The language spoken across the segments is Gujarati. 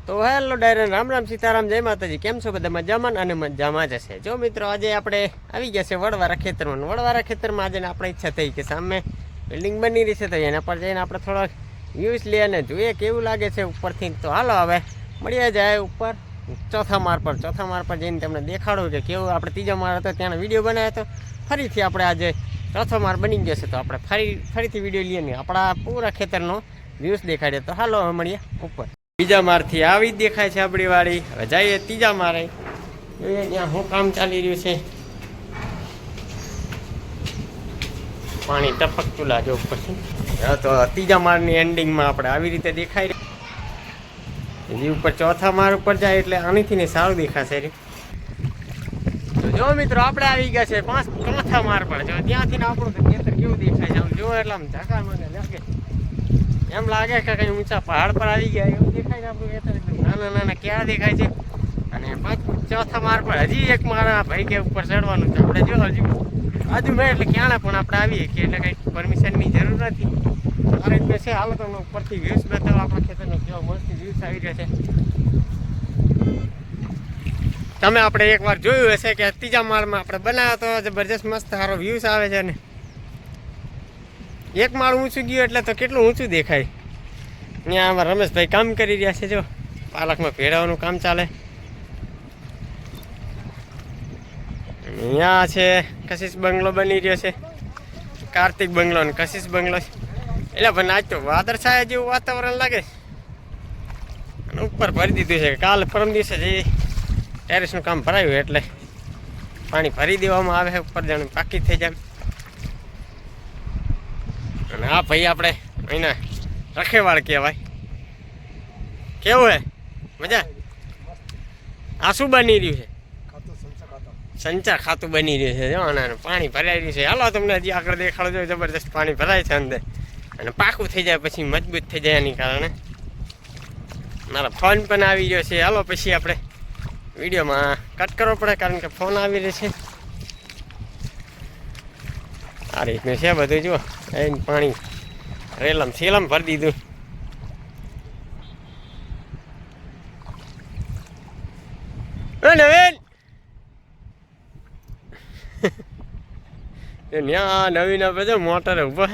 તો હેલો ડાયરન રામ રામ સીતારામ જય માતાજી કેમ છો બધા મજામાં અને મજામાં જ હશે જો મિત્રો આજે આપણે આવી ગયા છે વડવારા ખેતરમાં આજે આપણે ઈચ્છા થઈ કે સામે બિલ્ડિંગ બની રહી છે તો એના પર જઈને આપણે થોડા વ્યૂઝ લઈએ અને જોઈએ કેવું લાગે છે ઉપરથી તો હાલો હવે મળીએ જાય ઉપર ચોથા માળ પર જઈને તમને દેખાડું કે કેવું આપણે ત્રીજા માળ હતો ત્યાંનો વિડીયો બનાવ્યો હતો ફરીથી આપણે આજે ચોથો માળ બની ગયો છે તો આપણે ફરીથી વિડીયો લઈએ ને આપણા પૂરા ખેતરનો વ્યૂઝ દેખાડીએ તો હાલો હવે મળીએ ઉપર બીજા માળથી આવી જ દેખાય છે આપણી વાડી હવે જઈએ ત્રીજા માળે જોઈએ ત્યાં શું કામ ચાલી રહ્યું છે પાણી ટપકતું લાગે ઉપરથી તો ત્રીજા માળની એન્ડિંગમાં આપણે આવી રીતે દેખાય હજી ઉપર ચોથા માળ ઉપર જાય એટલે આનીથી ને સારું દેખાશે રે તો જો મિત્રો આપણે આવી ગયા છે ચોથા માળ પર જો ત્યાંથી ને આપણું ખેતર કેવું દેખાય છે આમ જો એટલે આમ ઝાકા મને લાગે એમ લાગે કે કઈ ઊંચા પહાડ પર આવી ગયા એવું દેખાય છે આપણું ખેતર નાના નાના ક્યાં દેખાય છે અને ચોથા માળ પર હજી એક માળા ભાઈ કે ઉપર ચડવાનું છે આપણે જો હજુ મેં એટલે ક્યાં પણ આપણે આવીએ કે એટલે કંઈ પરમિશનની જરૂર નથી આ રીતના છે હાલો તમને ઉપરથી વ્યૂઝ બતાવો આપણા ખેતરનો કેવો મસ્ત વ્યૂઝ આવી રહ્યો છે તમે આપણે એકવાર જોયું હશે કે ત્રીજા માળમાં આપણે બનાવ્યો તો જબરજસ્ત મસ્ત સારો વ્યૂઝ આવે છે ને એક માળ ઊંચું ગયું એટલે તો કેટલું ઊંચું દેખાય ત્યાં આમાં રમેશભાઈ કામ કરી રહ્યા છે જો પાલકમાં ભેળવવાનું કામ ચાલે અહીંયા છે કશિશ બંગલો બની રહ્યો છે કાર્તિક બંગલો અને કશિશ બંગલો છે એટલે પણ આજ તો વાદળછાયા જેવું વાતાવરણ લાગે અને ઉપર ભરી દીધું છે કાલ પરમ દિવસે જે ટેરેસનું કામ ભરાયું એટલે પાણી ભરી દેવામાં આવે છે ઉપર જાણે પાકી થઈ જાય અને હા ભાઈ આપણે અહીંના રખેવાળ કહેવાય કેવું હે મજા આ શું બની રહ્યું છે સંચા ખાતું બની રહ્યું છે જો અને પાણી ભરાઈ રહ્યું છે હાલો તમને હજી આગળ દેખાડો જો જબરજસ્ત પાણી ભરાય છે અંદર અને પાકું થઈ જાય પછી મજબૂત થઈ જાય એની કારણે મારો ફોન પણ આવી રહ્યો છે હાલો પછી આપણે વિડીયોમાં કટ કરવો પડે કારણ કે ફોન આવી રહ્યો છે આ રીતનું છે બધું જુઓ એ પાણી રેલમ સેલમ ભરી દીધું નવીન ત્યાં નવીન બધો મોટર ઉભો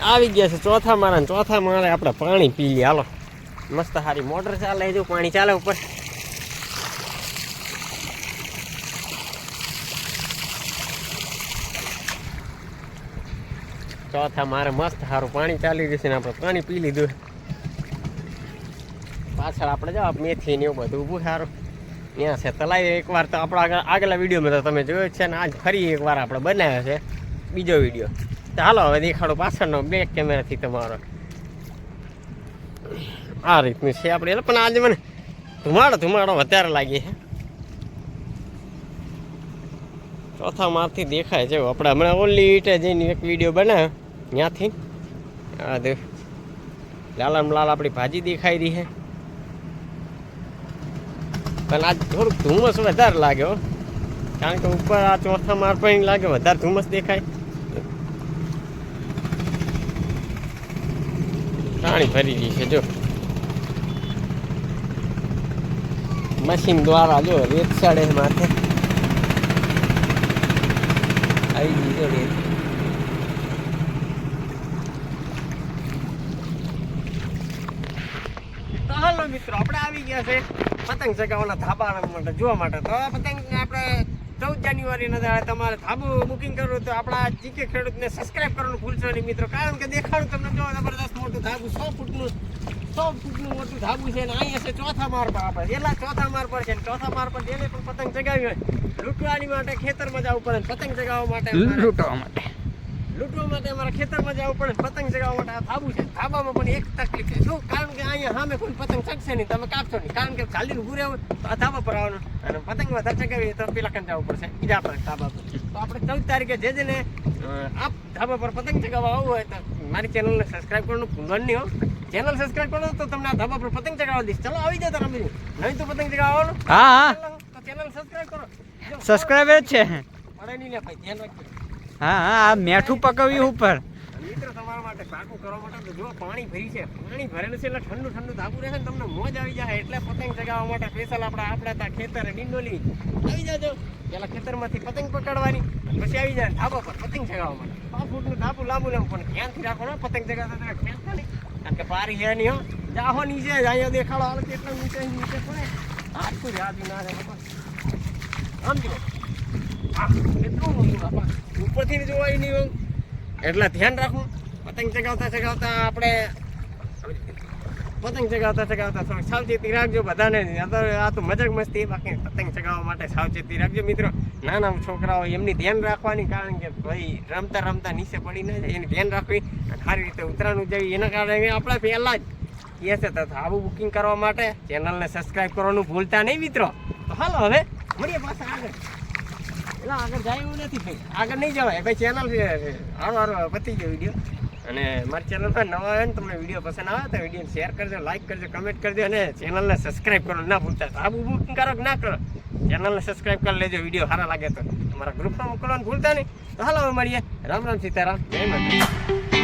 આવી ગયા છે ચોથા માળે આપણે પાણી પી લઈએ હાલો મસ્ત સારી મોટર ચાલે જો પાણી ચાલે ઉપર ચોથા મારે મસ્ત સારું પાણી ચાલી રહ્યું છે ને આપણે પાણી પી લીધું પાછળ આપણે જાઓ મેથી ને એવું બધું ઊભું સારું ત્યાં છે તલાઈ એકવાર તો આપણા આગલા વિડીયોમાં તો તમે જોયો છે ને આજ ફરી એકવાર આપણે બનાવ્યો છે બીજો વિડીયો તો હાલો હવે દેખાડો પાછળનો બેક કેમેરાથી તમારો આ રીતનું છે આપણે એટલે પણ આજે મને ધુમાડો વધારે લાગે છે ચોથા માળથી દેખાય છે આપણે હમણાં ઓલી ઈટે જઈને એક વિડીયો બનાવ્યો ત્યાંથી આ દે લાલમ લાલ આપણી ભાજી દેખાઈ રહી છે પણ આજ થોડુંક ધુમ્મસ વધારે લાગે હો કારણ કે ઉપર આ ચોથા માળ પર લાગે વધારે ધુમ્મસ દેખાય પાણી ભરી રહી છે જો મશીન દ્વારા જો રેત સાડે માથે આવી ગઈ જો રેત તો હાલો મિત્રો આપણે આવી ગયા છે પતંગ ચગાવવાના ધાબા માટે જોવા માટે તો પતંગ આપણે 14 જાન્યુઆરીના દાડે તમારે ધાબુ બુકિંગ કરવું તો આપણા જીકે ખેડૂતને સબસ્ક્રાઇબ કરવાનું ભૂલશો નહીં મિત્રો કારણ કે દેખાડું તમને જો જબરદસ્ત મોટું ધાબુ 100 ફૂટનું મોટું ધાબુ છે ને અહીંયા છે ચોથા માળ પર આપણે જેટલા ચોથા માળ પર છે ચોથા માળ પર જેને પણ પતંગ ચગાવી હોય લૂંટવાની માટે ખેતરમાં જવું પડે પતંગ ચગાવવા માટે લૂંટવા માટે અમારા ખેતરમાં જવું પડે પતંગ ચગાવવા માટે આ ધાબુ છે ધાબામાં પણ એક તકલીફ છે શું કારણ કે અહીંયા સામે કોઈ પતંગ ચગશે નહીં તમે કાપશો નહીં કારણ કે ચાલીને ઊભું રહેવું તો આ ધાબા પર આવવાનું અને પતંગ વધારે ચગાવીએ તો પેલા કંઈ જવું પડશે બીજા પર ધાબા પર તો આપણે 14 તારીખે જેને આ ધાબા પર પતંગ ચગાવવા આવવું હોય તો મારી ચેનલને સબસ્ક્રાઈબ કરવાનું ભૂલવાનું નહીં હો ચેનલ સબસ્ક્રાઈબ કરો તો તમને આ ધાબા પર પતંગ ચગાવવા દઈશ ચલો આવી જાવ તમે નહીં તો પતંગ ચગાવવાનું હા તો ચેનલ સબસ્ક્રાઈબ કરો સબસ્ક્રાઈબ જ છે પડે નહીં લે ભાઈ ધ્યાન રાખજો હા હા મેઠું પકવ્યું ઉપર મિત્રો તમારા માટે પાકું કરવા માટે તો જો પાણી ભરી છે, પાણી ભરેલું છે એટલે ઠંડુ ઠંડુ ધાબુ રહેશે ને તમને મોજ આવી જાય. એટલે પતંગ ચગાવવા માટે સ્પેશિયલ આપણા ત્યાં ખેતર ડીંડોલી આવી જાજો. પેલા ખેતરમાંથી પતંગ પકડવાની, પછી આવી જાય ધાબા પર પતંગ ચગાવવા માટે. 5 ફૂટનું ધાબુ લાંબુ લાંબુ, પણ ધ્યાનથી રાખો ને પતંગ ચગાવતા ખેંચતા નહીં, કારણ કે પારી છે નહીં. જાહો નીચે અહીંયા દેખાડો હાલ કેટલા નીચે પડે. આટલું યાદ ના રહે સમજો. કેટલું મોટું બાપા, ઉપરથી જોવાય નહીં હોય એટલે ધ્યાન રાખવું. પતંગ ચગાવતા આપણે પતંગ ચગાવતા થોડી સાવચેતી રાખજો બધાને. આ તો મજાક મસ્તી, બાકી પતંગ ચગાવવા માટે સાવચેતી રાખજો મિત્રો. નાના છોકરાઓ એમની ધ્યાન રાખવાની, કારણ કે ભાઈ રમતા રમતા નીચે પડી ના જાય એની ધ્યાન રાખવી. સારી રીતે ઉતરાણું જવી એના કારણે આપણે પહેલાં જ એ છે તો આવું બુકિંગ કરવા માટે ચેનલને સબસ્ક્રાઈબ કરવાનું ભૂલતા નહીં મિત્રો. તો હાલો હવે મળીએ પાછા આગળ. એટલે આગળ જાય એવું નથી ભાઈ, આગળ નહીં જવાય ભાઈ. ચેનલ હારો પતી ગયો વિડીયો. અને મારી ચેનલમાં નવા આવે ને તમને વિડીયો પસંદ આવે તો વિડીયો શેર કરજો, લાઈક કરજો, કમેન્ટ કરજો અને ચેનલને સબસ્ક્રાઈબ કરો ના ભૂલતા. આવું બુકિંગ કરો કે ના કરો, ચેનલને સબસ્ક્રાઈબ કરી લેજો. વિડીયો સારા લાગે તો તમારા ગ્રુપમાં મોકલવાનું ભૂલતા નહીં. તો હાલો હવે મળીએ. રામ રામ સીતારામ, જય માતા.